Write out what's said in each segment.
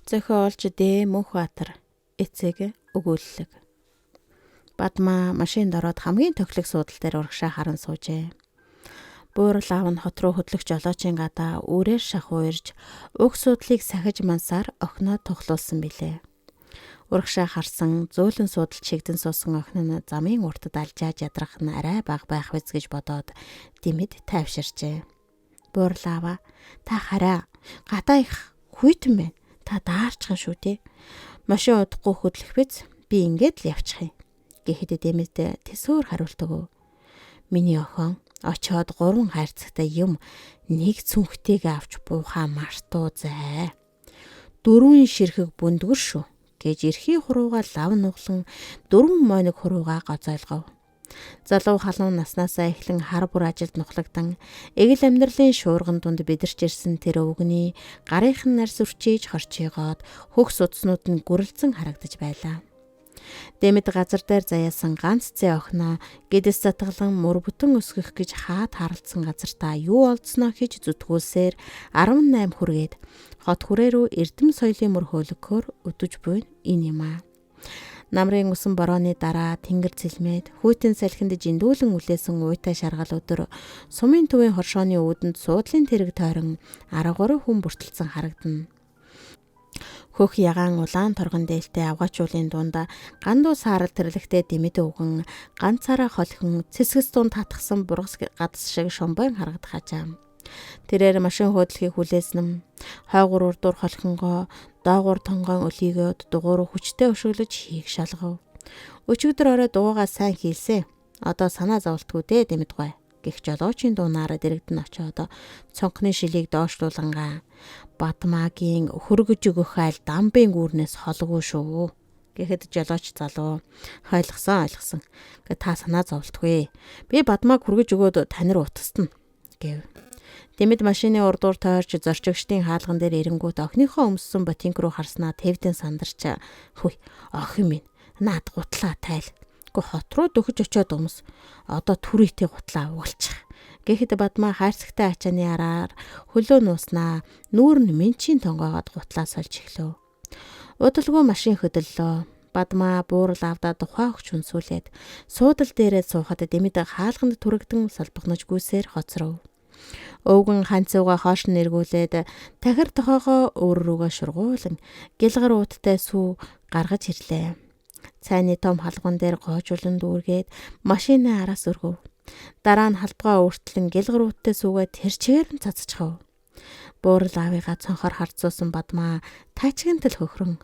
Зохиолч Дэ Мөнхбаатар. Эцэг өгүүлэлэг. Бадмаа машинд ороод хамгийн тохилог суудал дээр урагшаа харан суужээ. Буурал аав нь хот руу хөдлөх жолоочийн гадаа үрээр шахуу ирж уг суудлыг сахиж мансаар охиноо тухлуулсан билээ. Урагшаа харсан зөөлөн суудал чигдэн суусан охин нь замын уртад алжааж ядрах нь арай бага байх биз гэж бодоод дэмэд тайвширчээ. Буурал аава, та хараа, гадаа их хүйтэн байна. Та даарчхан шүү дээ. Машин удахгүй хөдлөх биз? Би ингээд л явчих юм. Гэхэд дэмэд тэсөөр хариулт өгөв. Миний охин очоод 3 хайрцагтай юм нэг цүнхтэйг авч буухаа мартуу зай. 4 ширхэг бүндгэр шүү гэж эрхий хурууга лав нуглан 4 моног хурууга гоцойлгов. Залуу халуун наснаасаа эхлэн хар бүр ажилд нухлагдан эгэл амьдралын шуурган дунд бидэрч ирсэн тэр өвгний гарынхан нарс үрчиж хорчигоод хөгс удснууд нь гүрэлцэн харагдаж байлаа. Дэмэд газар дээр заяасан ганц зэ охиноо гэдэс затгалан мөр бүтэн өсгөх гэж хаад харалцсан газартаа юу олдсноо хийж зүтгүүлсээр 18 хүргээд хот хүрээ рүү эрдэм соёлын мөр хөөлөгөөр өдөж буйн энэ юм аа. Намрын усан борооны дараа тэнгэр цэлмээд хүйтэн салхинд жиндүүлэн үлээсэн уйтай шаргал өдөр сумын төвийн хоршооны үүдэнд суудлын тэрэг тойрон 13 хүн бүртэлцэн харагдана. Хөх ягаан улаан торгон дээлтэй авгаачуулын дунд гандуу саарал тэрлэгтэй дэмэд өгөн ганцаараа холхон цэсгэс дунд татгсан бургас гадас шиг шомбойн харагдах ажаа. Тэрээр машин хөөдлөхийг хүлээсэн. Хойгуур урдуур холхонгоо доогуур тонгоон өлийгөөд дугуур хүчтэй өшөглөж хийг шалгав. Өчигдөр орой дуугаа сайн хийлсэн. Одоо санаа зовлтгүй дээ дэмэдгүй. Гэх жолоочийн дуунаараа дэрэгдэн очоод цонхны шилийг доошлуулангаа Бадмаагийн хөргөж өгөх айл дамбын гүүрнээс холгүй шүү. Гэхэд жолооч залуу ойлгосон. Та санаа зовлтгүй. Би Бадмааг хөргөж өгөөд танир утасна гэв. Дэмэд машины урдуур тойрч зорчигчдын хаалган дээр ирэнгүүт охиныхоо өмссөн ботинк руу харснаа тэвдэн сандарч хүй охин минь наад гутлаа тайл. Хот руу дөхөж очиод өмс. Одоо түрийтэй гутлаа угалчих. Гэхэд Бадмаа хайрцагтай ачааны араар хөлөө нууснаа нүүр нь менчийн тонгоогоод гутлаа сольж эхлэв. Удалгүй машин хөдлөлөө. Бадмаа буурал авдаа тухай өгч хүнсүүлээд суудал дээрээ суухад дэмэд хаалганд түрэгдэн салбагнаж гүйсээр хоцров. Өвгөн ханцууга хоош нь эргүүлээд тахир тохоогоо өөр рүүгээ шургуулan гэлгар ууттай сүү гаргаж ирлээ. Цайны том халгуун дээр гоожулан дүүргээд машины араас өргөв. Дараа нь халбгаа өөртлөн гэлгар ууттай сүүгээ тэр чигээр нь цацчихав. Буурал аавыгаа цонхоор харцуулсан Бадмаа тачигнтал хөхрөн.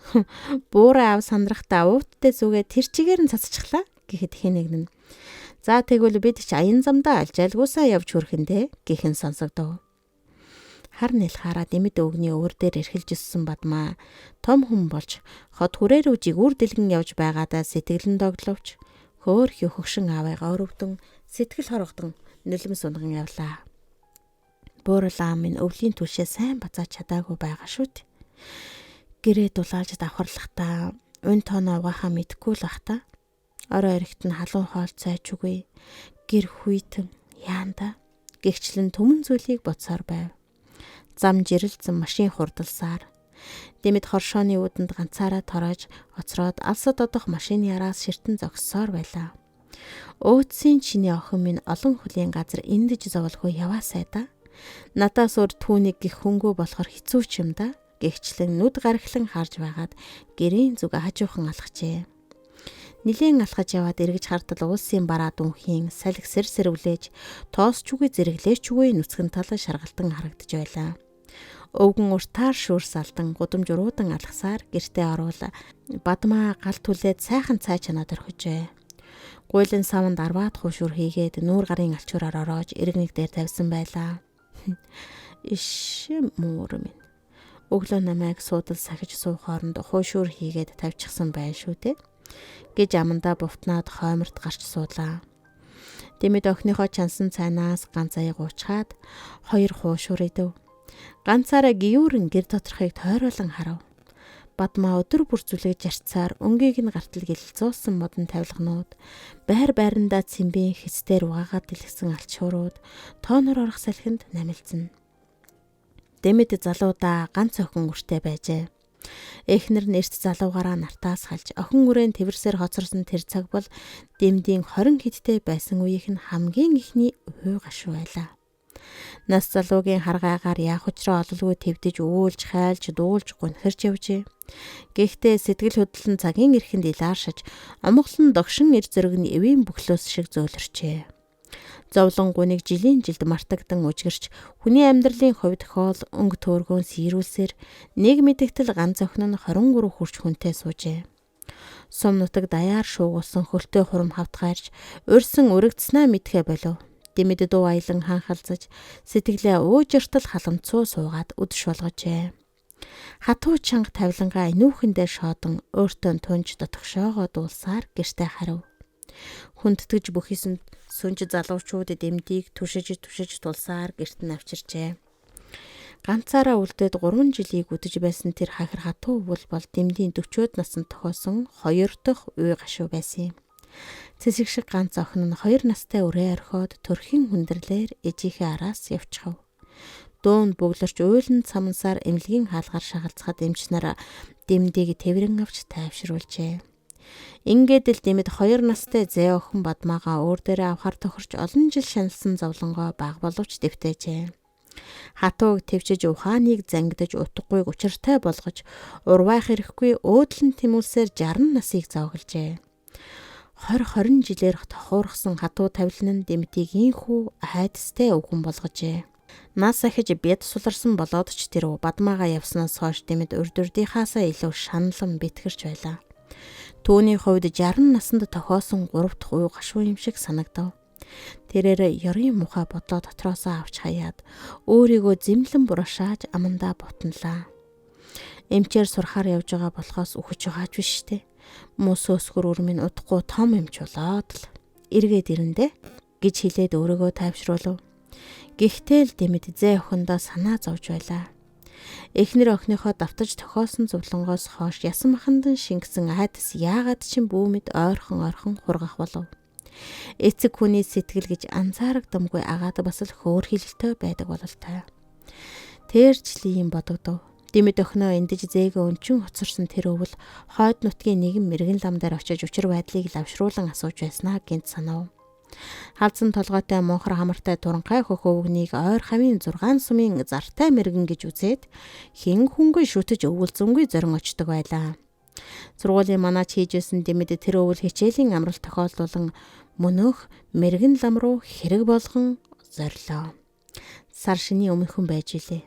Буураа аав сандрахтаа ууттай сүүгээ тэр чигээр нь цацчихлаа гэхэд хэн нэгэн. За тэгвэл бид ч аян замдаа алжаалгуусаа явж хүрэхэндээ гэхэн сонсогдов. Хар нэлхаараа дэмэд өвгний өвөр дээр эрхэлж өссөн Бадмаа том хүн болж хот хүрээ рүү жигүүр дэлгэн явж байгаадаа сэтгэлэн догдловч хөөх хөгшин аавыгаа өрөвдөн сэтгэл хоргодон нөлөм сунган явлаа. Буурал аав минь өвлийн түлшээ сайн бацааж чадаагүй байгаа шүү дээ. Гэрээ дулаалж давхарлахтаа ун тооноо угаахаа мэдэхгүй л бахта. Орой эрэгт нь халуун хоол цайч үгүй. Гэр хүйтэн яанда гэгчлэн төмөн зүйлийг бодсоор байв. Зам жирэлцэн машин хурдалсаар дэмэд хоршооны үүдэнд ганцаараа тороож оцроод алсад одох машины араас ширтэн зогссоор байлаа. Өөдсийн чиний охин минь олон хүлийн газар эндэж зовлгүй яваасай да. Надаас өөр түүнийг гих хөнгөө болохоор хэцүү ч юм да. Гэгчлэн нүд гарахлан харж байгаад гэрийн зүг хажуухан алхажээ. Нилийн алхаж яваад эргэж хартал уулсын бараа дүнхийн салхи сэрвлээж тоосч үгүй зэрэглээч үгүй нүцгэн тал шаргалтан харагдаж байлаа. Өвгөн уртаар шүүрс алдан гудамж руудан алхасаар гэртээ оруул Бадмаа гал түлээд сайхан цай чанаад орхижээ. Гуйлын савнд арваад хуушур хийгээд нүүр гарын алчуураар ороож эргэнэг дээр тавьсан байлаа. Иш муур минь. Өглөө намайг суудал сахиж суух хооронд хуушур хийгээд тавьчихсан байх шүү дээ. Гэж амандаа бувтнаад хойморт гарч суулаа. Дэмэд охиныхоо чансан цайнаас ганц аяг уучгаад 2 хуушур идэв. Ганцаараа гиүүрэн гэр доторхыг тойруулан харав. Бадмаа өдөр бүр зүлгэж жарцаар өнгийг нь гартал гэлэлцүүлсэн модон тавилганууд, байр байрандаа цэмбийн хэцээр угаагаад дэлгэсэн алчуурууд тоонор орох салхинд намилзна. Дэмэд залуудаа ганц охин үртэй байжээ. Эхнэр нь эрт залуугаараа нартаас халж охин үрээн тэрсээр хоцорсон тэр цаг бол Дэмдийн 20 хэдтэй байсан үеийнх нь хамгийн ихний үе гашуу байлаа. Нас залуугийн харгаагаар яах учраа ололгүй твдэж өвүүлж хайлж дуулж гунхирч явжээ. Гэхдээ сэтгэл хөдлөн цагийн эрхэнд илааршиж омглон догшин эр зөрөг нь эвийн бөхлөөс шиг зөөлрчээ. Зовлон гуниг жилийн жилд мартагдан үжгэрч хүний амьдралын хувь тохиол өнгө төөргөөн сийрүүлсээр нэг мэдэгтэл ганц охин нь 23 хүрч хүнтэй суужээ. Сум нутаг даяар шуугуулсан хөлтөө хурам хавтгаарч урьсан өргөдснаа мэдхэ болов. Дэмэд дуу аялан хаанхалзаж сэтгэлээ уужиртал халамцуу суугаад үдэш болгожээ. Хатуу чанга тавилангаа инүүхэндээ шоодон өөртөө тунж дотгошоогоо дуулсаар гэртээ харав. Хүндэтгэж бүхийсэн сүнж залуучууд Дэмдийг түшиж тулсаар гэрт нь авчирчээ. Ганцаараа үлдээд 3 жилийг үдэж байсан тэр хахир хатуу бол Дэмдийн 40-од наснд тохиосон 2 дахь үе гашуу байсан юм. Цэсэг шиг ганц охин нь 2 настай өрөө орхиод төрхийн хүндрэлээр ээжийнхээ араас явчихав. Дуунд бөглөрч уйлан цамансаар эмнэлгийн хаалгаар шагалцахад эмч нар Дэмдийг тэврэн авч тайвшруулжээ. Ингээд л Дэмэд 2 настай зээ охин Бадмаагаа өөр дээрээ авахар тохирч олон жил шаналсан зовлонгоо баг боловч дэвтээжээ. Хатууг твчиж ухааныг зангидаж утгагүйг учиртай болгож урвайх ирэхгүй өөдлөн тэмүүлсээр 60 насыг зовглжээ. 20 жилээр тохуурхсан хатуу тавилан нь Дэмдийг ийхүү хайдастай өвгөн болгожээ. Нас ахиж бяд суларсан болоод ч тэр Бадмаагаа явснаас хойш Дэмэд урд урдынхаасаа илүү шаналан битгэрч байлаа. Түүний хувьд 60 наснд тохиосон 3 дахь үе гашуу юм шиг санагдав. Тэрээр ёрын мухай бодлоо дотроосоо авч хаяад өөрийгөө зэмлэн бурашааж амандаа бутналаа. Эмчээр сурахаар явж байгаа болохоос үхэж байгаач биш те. Мөс өсгөр өрмийн удахгүй том эмч болоод л эргээд ирэндэ гэж хэлээд өөрийгөө тайвшруулв. Гэхдээ л Дэмэд зээ охиндоо санаа зовж байлаа. Эхнэр охиныхоо давтаж тохиосон зовлонгоос хойш ясан махандан шингэсэн айдас яагаад ч бүүмэд ойрхон хургах болов. Эцэг хүний сэтгэл гэж анзаарагдамгүй агаад бас л хөөр хилэлтэй байдаг бололтой. Тэрчлийн бодогдов. Дэмэд охиноо эндэж зээгээ өнчин хоцорсон тэр өвөл хойд нутгийн нэгэн мэрэгэн лам дээр очиж учир байдлыг лавшруулан асууж байснаа гинт санав. Халдсан толгойтой монхор хамартай туранхай хөх өвгнийг ойр хавийн 6 сумын зартай мэрэгэн гэж үзээд хэн хөнгөн шүтэж өвөлзөнгүй зорин очдог байлаа. Сургуулийн манаач хийжсэн Дэмэд тэр өвөл хичээлийн амралт тохиолдуулан мөнөөх мэрэгэн лам руу хэрэг болгон зорилоо. Сар шинийн өмнөхөн байж илээ.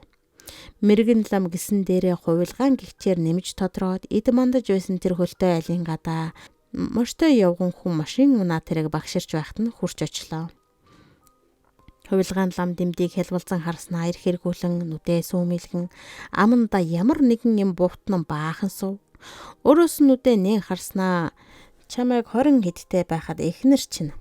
Мэрэгэн лам гисэн дээрээ хувилгаан гихчээр нэмж тодроод эд мандаж байсан тэр хөлтэй айлын гадаа морьтой явган хүн машин унаа тэрэг багширч байхад нь хурч очлоо. Хувилгаан лам Дэмдийг хэлбэлзэн харснаа ир хэрэгүүлэн нүдээ сүүмэлгэн аманда ямар нэгэн юм буутнан баахан сув. Өөрөөс нь нүдээ нэн харснаа чамайг 20 хэдтэй байхад эхнэр чинь,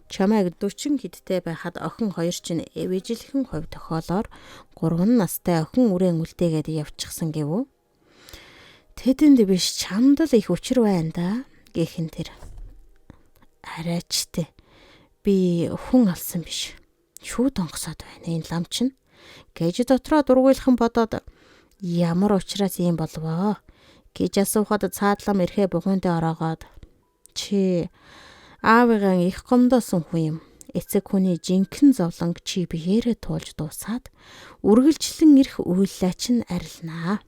чамайг 40 хэдтэй байхад охин хоёр чинь эвэжилхэн хувь тохиолоор 3 настай охин үрээн үлдээгээд явчихсан гэв. Тэдэнд биш чамд л их учир байна да гэхэн тэр. Арайчтэй. Би хүн алсан биш. Шүүд онгосоод байна энэ лам чинь. Гэж дотроо дургуйлхан бодоод ямар учраас юм болвоо гэж асуухад цаадлам эрхээ бугуйндээ ороогоод чи аавыгаа их гомдоосон хүн юм. Эцэг хүний жинхэнэ зовлонг чи биеэрээ туулж дуусаад үргэлжлэн ирэх үйллээ чинь арилнаа.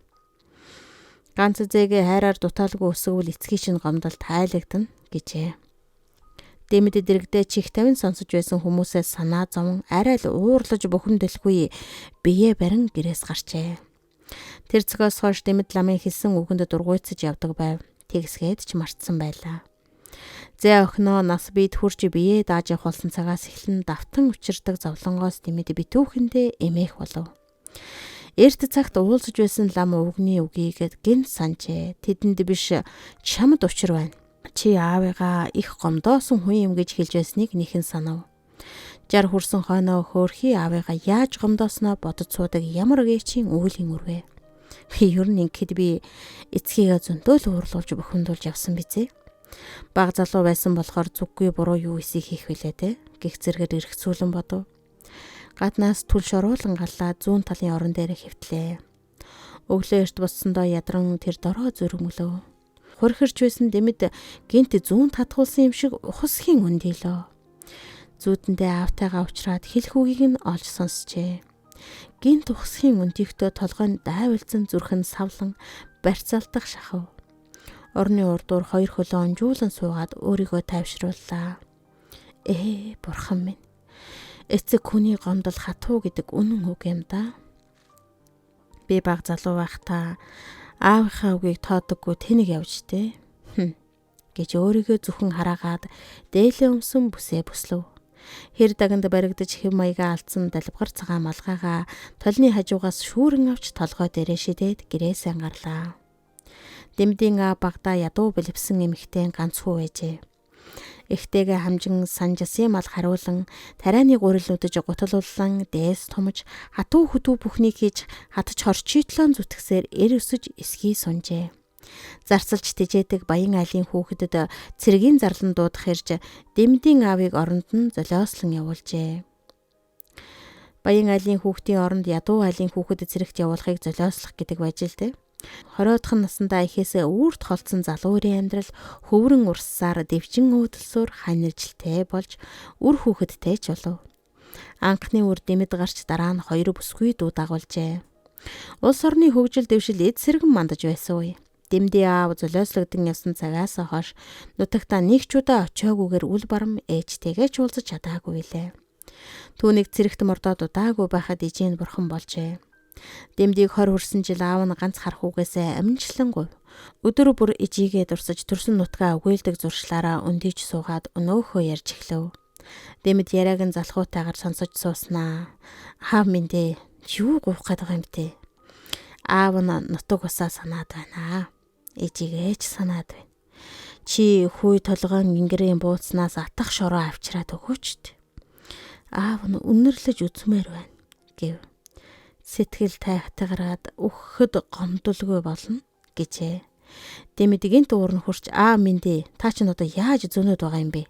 Ганц зээгээ хайраар дутаалгүй өсгөвөл эцгийн чинь гомдол тайлагдана гэжээ. Дэмэд дэрэгдээ чих тавин сонсож байсан хүмүүсээ санаа зовн арай л уурлаж бухимдэлгүй бие барин гэрээс гарчээ. Тэр цагаас хойш Дэмэд ламын хэлсэн үгэнд дургуйцаж явдаг байв. Тэгсгээд ч мартсан байлаа. Зээ охиноо нас бид хурж бие дааж явах болсон цагаас эхлэн давтан учирдаг зовлонгоос Дэмэд битүүхэндээ эмээх болов. Эрт цагт уулзж байсан лам өвгний үгийг гинт санджээ. Тэдэнд биш чамд учир байна. Чи аавыгаа их гомдоосон хүн юм гэж хэлж байсныг нэхэн санав. 60 хүрсэн хойноо хөөрхий аавыгаа яаж гомдоосноо бодож суудаг ямар гээчийн өвлийн үрвэ. Ер нь ингэхэд би эцгийгээ зөндөөл уурлуулж бухимдуулж явсан бизээ. Баг залуу байсан болохоор зүггүй буруу юу эсийг хийх вүлээ те. Гих зэрэгээр эргцүүлэн бодов. Гаднаас түлш оруулан галлаа зүүн талын орон дээр хэвтлээ. Өглөө эрт буссандаа ядран тэр дороо зөрөмглөө. Хурхирч байсан Дэмэд гинт зүүн татгуулсан юм шиг ухасхийн үндийлөө. Зүүдэндээ аавтайгаа уулзраад хэлэх үгийг нь олж сонсчээ. Гинт ухасхийн үндийгтөө толгойн дайвалзан зүрхэн савлан барьцаалтах шахав. Орны урдуур хоёр хөлөө онжуулан суугаад өөрийгөө тайвшрууллаа. Бурхан минь. Эцэг хүний гомдол хатуу гэдэг үнэн үг юм да. Би баг залуу байхдаа аавынхаа үгийг тоодоггүй тэнэг явж тээ. Гэж өөрийгөө зөвхөн хараагаад дээлээ өмсөн бүсээ бүслөв. Хэр даганд баригдаж хэв маягаа алдсан далбгар цагаан малгайгаа толны хажуугаас шүүрэн авч толгой дээрээ шидээд гэрээсээ гарлаа. Дэмдийн багада ядуу бэлэвсэн эмэгтэй ганц хүү байжээ. Эхтэйгээ хамжин санжасын мал хариулан тарианы гурил үдэж гуталууллан дээс томж хатуу хөдөө бүхнийг хийж хатж хорчитлон зүтгсээр эр өсөж эсгий сунжээ. Зарцалж тэжээдэг баян айлын хүүхэдэд цэргийн зарлан дуудах ирж Дэмдийн аавыг оронд нь золиослон явуулжээ. Баян айлын хүүхдийн оронд ядуу айлын хүүхэд зэрэгт явуулахыг золиослох гэдэг байж л дээ. 20-р насндаа ихээсээ үүрт холцсон залуу өрийн амьдрал хөврөн урссаар дэвжин өөдөлсөөр ханиржилтэй болж үр хүүхэдтэй ч болов. Анхны үр Дэмэд гарч дараа нь 2 бүсгүй дүү дагуулжээ. Улс орны хөгжил дэвшил эд сэргэн мандаж байсан үе. Дэмдийн аав золиослогдсон явсан цагаас хойш нутагтаа нэг ч удаа очиогүйгээр үл барам ээжтэйгээ ч уулзаж чадаагүй лээ. Түүнийг цэрэгт мордоод удаагүй байхад ижийн бурхан болжээ. Дэмдийг 20 хүрсэн жил аав нь ганц харах үгээсээ аминчлан гуйв. Өдөр бүр ижигээ дурсаж төрсөн нутгаа өгөөлдөг зуршлаараа өндийж суугаад өнөөхөө ярьж эхлэв. Дэмэд яриаг нь залхуутайгаар сонсож сууснаа. Аав минь дээ, юу гуйх гээд байгаа юм бэ? Аав нь нутаг усаа санаад байна. Ижигээ ч санаад байна. Чи хүй толгойн гингэрийн бууцнаас атах шороо авчираад өгөөч. Аав нь үнэрлэж үзмээр байна гэв. Сэтгэл тайхтараад өгөхөд гомдолгүй болно гэжээ. Дэмэд гинт уурн хурч минь дээ, та чинь одоо яаж зөнөд байгаа юм бэ?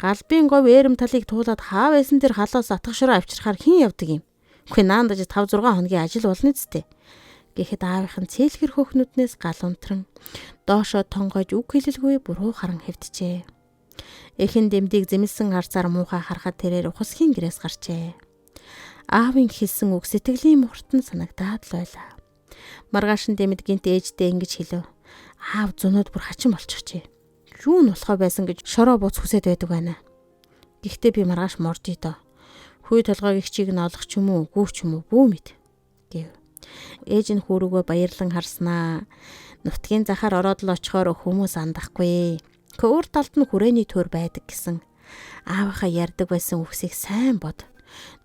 Галбын говь ээрэм талыг туулаад хаа байсан тэр халаас атах шороо авчирхаар хэн явдаг юм? Үгүй наандаж 5-6 хоногийн ажил болно зү. Гэхэд аавынх нь цээлхэр хөхнүүднээс гал унтран доошоо тонгойж үг хэлэлгүй буруу харан хэвтжээ. Эхэн Дэмдийг зэмлсэн харцаар муухай харахад тэрээр ухасхийн гэрээс гарчээ. Аавын хэлсэн үг сэтгэлийн мухартан санагдаад л байлаа. Маргааш нь Дэмэд гинт ээжтэй ингэж хэлв. Аав зөнөд бүр хачин болчихжээ. Юу нь болохоо байсан гэж шороо бууц хүсэж байдаг байна. Гэхдээ би маргааш мордъё доо. Хүй толгойг их чиг нь олох ч юм уу, гүү ч юм уу, бүү мэд гэв. Ээж нь хүүрүүгөө баярлан харснаа. Нутгийн захаар ороод л очихоор хүмүүс андахгүй. Өөр талд нь хүрээний төр байдаг гэсэн. Аавынхаа ярьдаг байсан үгсийг сайн бод.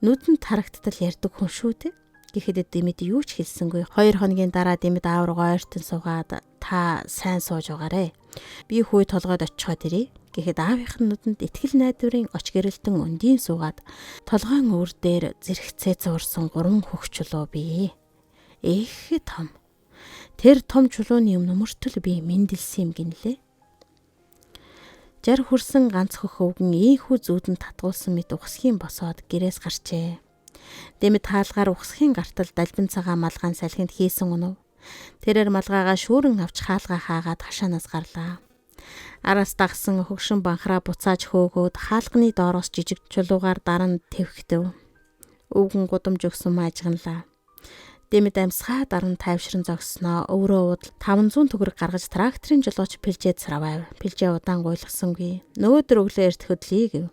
Нүдэнд харагдтал ярьдаг хүн шүү дээ. Гэхэд Дэмэд юу ч хэлсэнгүй. 2 хоногийн дараа Дэмэд аав руу ойртон суугаад та сайн сууж байгаарэ. Би хүй толгойд очиход ирье. Гэхэд аавынх нь нүдэнд итгэл найдварын оч гэрэлтэн өндийн суугаад толгойн өөр дээр зэрэгцээ зуурсан 3 хөх чулуу бий. Их том. Тэр том чулууны өмнөмөртөл би мэндэлсэн юм гинлээ. 60 хүрсэн ганц хөх өвгөн ийхүү зүүдэн татгуулсан мэт ухасхийн босоод гэрээс гарчээ. Дэмэд хаалгаар ухасхийн гартал далбин цагаан малгайн салхинд хийсэн өнөв. Тэрээр малгайгаа шүүрэн авч хаалгаа хаагаад хашаанаас гарлаа. Араас дагсан хөгшин банхраа буцааж хөөгөөд хаалганы доороос жижиг чулуугаар даран твхтэв. Өвгөн гудамж өгсөн маажганлаа. Дэмэд амьсгаа даран тайвшран зогсноо. Өврөө удал 500 төгрөг гаргаж тракторын жолооч Пэлжэд сарвав. Пэлжээ удаан гуйлгасангүй. Нөөдөр өглөө эрт хөдлөе гэв.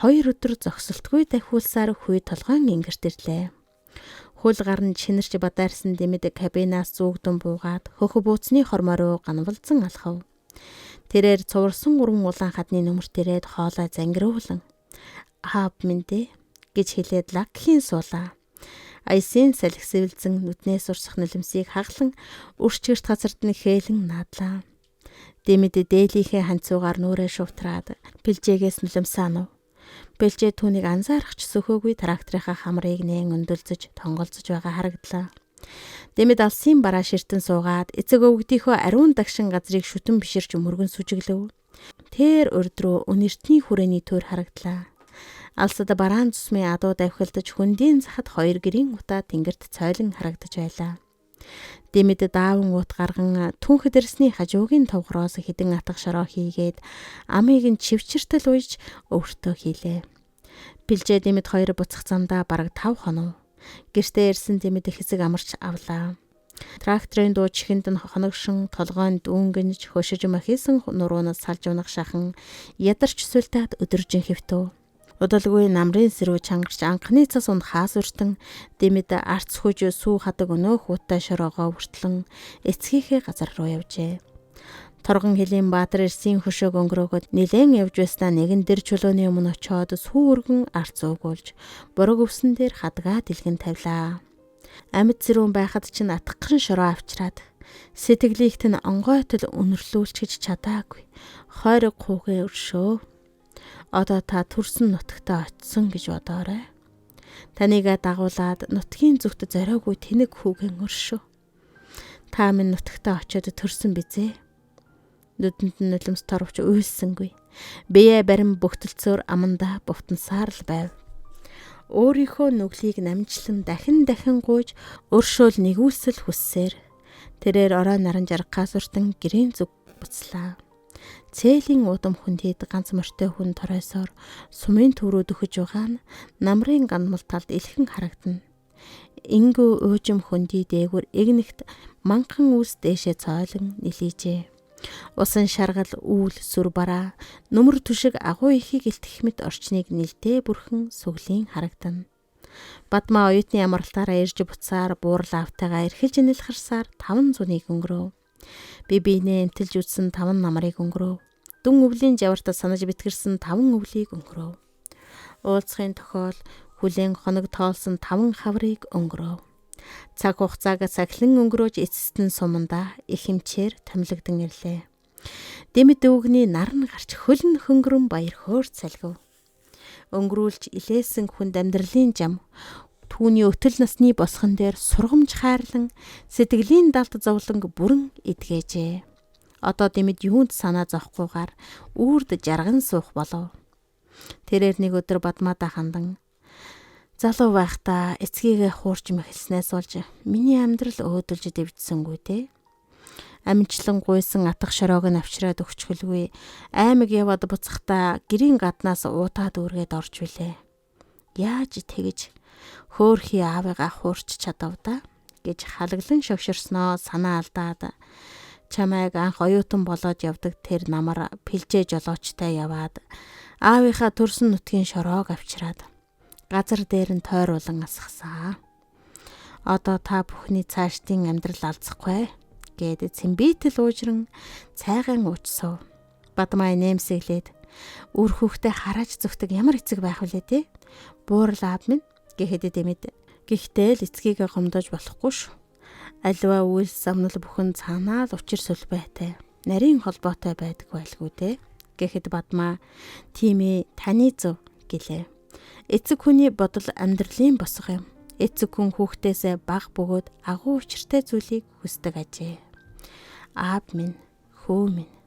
2 өдөр зогсолтгүй дахиулсаар хүй толгойн ингэрт ирлээ. Хөл гарн чинэрч бадаарсан Дэмэд кабинаас зүүгдэн буугаад хөх бууцны хормоо руу ганвалзан алхав. Тэрээр цуврсан 3 улаан хадны нөмөрт ирээд хоолой зангируулан аав минь дээ гэж хэлээд лагхийн суулаа. Айсын салхисвэлзэн нүднээс урсах нулимсыг хаглан өрчгөрт газарт нь хээлэн наадлаа. Дэмэд дээлийнхээ ханцуугаар нүрээ шувтраад Пэлжээгээс нулимсаа нув. Пэлжээ түүнийг анзаарах ч сөхөөгүй тракторынхаа хамрыг нээн өндөлзөж тонголзож байгаа харагдлаа. Дэмэд алсын бараа ширтэн суугаад эцэг өвгдийнхөө ариун дагшин газрыг шүтэн биширч мөргөн сүжиглэв. Тэр урд руу өнөртний хүрээний төр харагдлаа. Алсад бараан цусмын адуу давхилдаж хөндийн захад 2 гэрийн утаа тэнгэрт цойлон харагдаж байлаа. Дэмэд даавн уут гарган түнхэд ирсний хажуугийн товгороос хідэн атга шороо хийгээд амыг нь чивчэртэл уйж өөртөө хийлээ. Бэлжээ Дэмэд хоёр буцах замдаа бараг 5 хоног. Гэртээ ирсэн Дэмэд хэсэг амарч авлаа. Тракторын дуу чихэнд нь хоногшин толгойн дүүнгэнж хөшиж махисан нуруунаас салж унах шахан ядарч сүлтээд өдөржин хэвтв. Удалгүй намрын сэрүү чангарч анхны цас унд хаасвартан Дэмэд арц хүж сүү хадаг өнөөх утаа шороогоо хүртлэн эцгийнхээ газар руу явжээ. Торгон хилийн Баатар Эрсийн хөшөөг өнгөрөөгд нилээн явж байснаа нэгэн дэр чулууны өмнө очиод сүү өргөн арц уугуулж борог өвсөн дээр хадгаа дэлгэн тавилаа. Амьд зэрүүн байхад ч атгахын шороо авчраад сэтгэлийгт нь онгойтол өнөрлүүлчихэж чадаагүй. Хойрог хуугээ өршөө. Одоо та төрсөн нутагтаа очисон гэж бодоорой. Таныг дагуулад нутгийн зүгт зориогүй тэнэг хүүгэн өршөө. Та минь нутагтаа очиод төрсөн бизээ. Нүдэнд нь нулимс торвч уйлсангүй. Бие барин бөхтөлцөөр амандаа бовтонсаар л байв. Өөрийнхөө нүглийг намжлан дахин гуйж өршөөл нэгүсэл хүссээр тэрээр орой наран жаргахаас уртан гэрийн зүг буцлаа. Цээлийн удам хүндийд ганц морьтой хүн торойсоор сумын төрөө дөхөж байгаа нь намрын гандмал талд илхэн харагдана. Ингүү уужим хүндий дээгүр игнэгт манхан үс дээшээ цойлон нилийжээ. Усан шаргал үүл сүр бараа нүмер түшиг агуу ихийг илтгэх мэт орчныг нэлдээ бүрхэн сүглийн харагдана. Бадмаа оюутны амралтаараа ирж буцаар буурал автайгаа эрхэлж нэлхарсаар 5 зунийг өнгөрөв. Би биенээ эмтэлж үтсэн 5 намрыг өнгөрөв. Дүн өвлийн жавартаа санаж битгэрсэн 5 өвлийг өнгөрөв. Уулзахын тохиол хүлээн хоног тоолсон 5 хаврыг өнгөрөв. Цаг хугацааг сахилан өнгөрөөж эцэст нь сумандаа их хэмчээр томилогдсон ирлээ. Дэмэд өвгний наран гарч хөлн хөнгөрөн баяр хөөр салгив. Өнгөрүүлж илээсэн хүнд амьдралын зам түүний өтөл насны босхон дээр сургамж хайрлан сэтгэлийн далд зовлонг бүрэн эдгэжээ. Одоо Дэмэд юунд санаа зовхгүйгээр үрд жарган суух болов. Тэрээр нэг өдөр Бадмаада хандан залуу байхдаа эцгийгээ хуурч мэхэлснээс болж миний амьдрал өөдөлж дэвжсэнгүй те. Амжилтлан гуйсан атах шороог нь авчираад өгчхөлгүй аймаг яваад буцахдаа гэрийн гаднаас уутаад үргээд орж билээ. Яаж тэгэж хөөхий аавыгаа хуурч чадав да гэж халаглан шогширсноо санаа алдаад чамайг анх оюутан болоод явдаг тэр намар пилжээ жолоочтой яваад аавынхаа төрсөн нутгийн шороог авчираад газар дээр нь тойруулан асгасан. Одоо та бүхний цаашдын амьдрал алзахгүй гэд цэмбитэл уужран цайгаан уучсав. Бадмаа нэмсэглээд үр хүүхдээ харааж зүгтэг ямар эцэг байх вүлээ те. Буурал аав минь гэхэд Дэмэд. Гэхдээ л эцгийгээ гомдож болохгүй шүү. Аливаа үйлс замнал бүхэн цаанаа л учир сүлбэтэй. Нарийн холбоотой байдаг байлгүй те. Гэхэд Бадмаа тийм ээ таны зөв гэлээ. Эцэг хүний бодол амьдралын босго юм. Эцэг хүн хүүхдээсээ баг бөгөөд агуу учиртай зүйлийг хүсдэг ажээ. Аав минь, хүү минь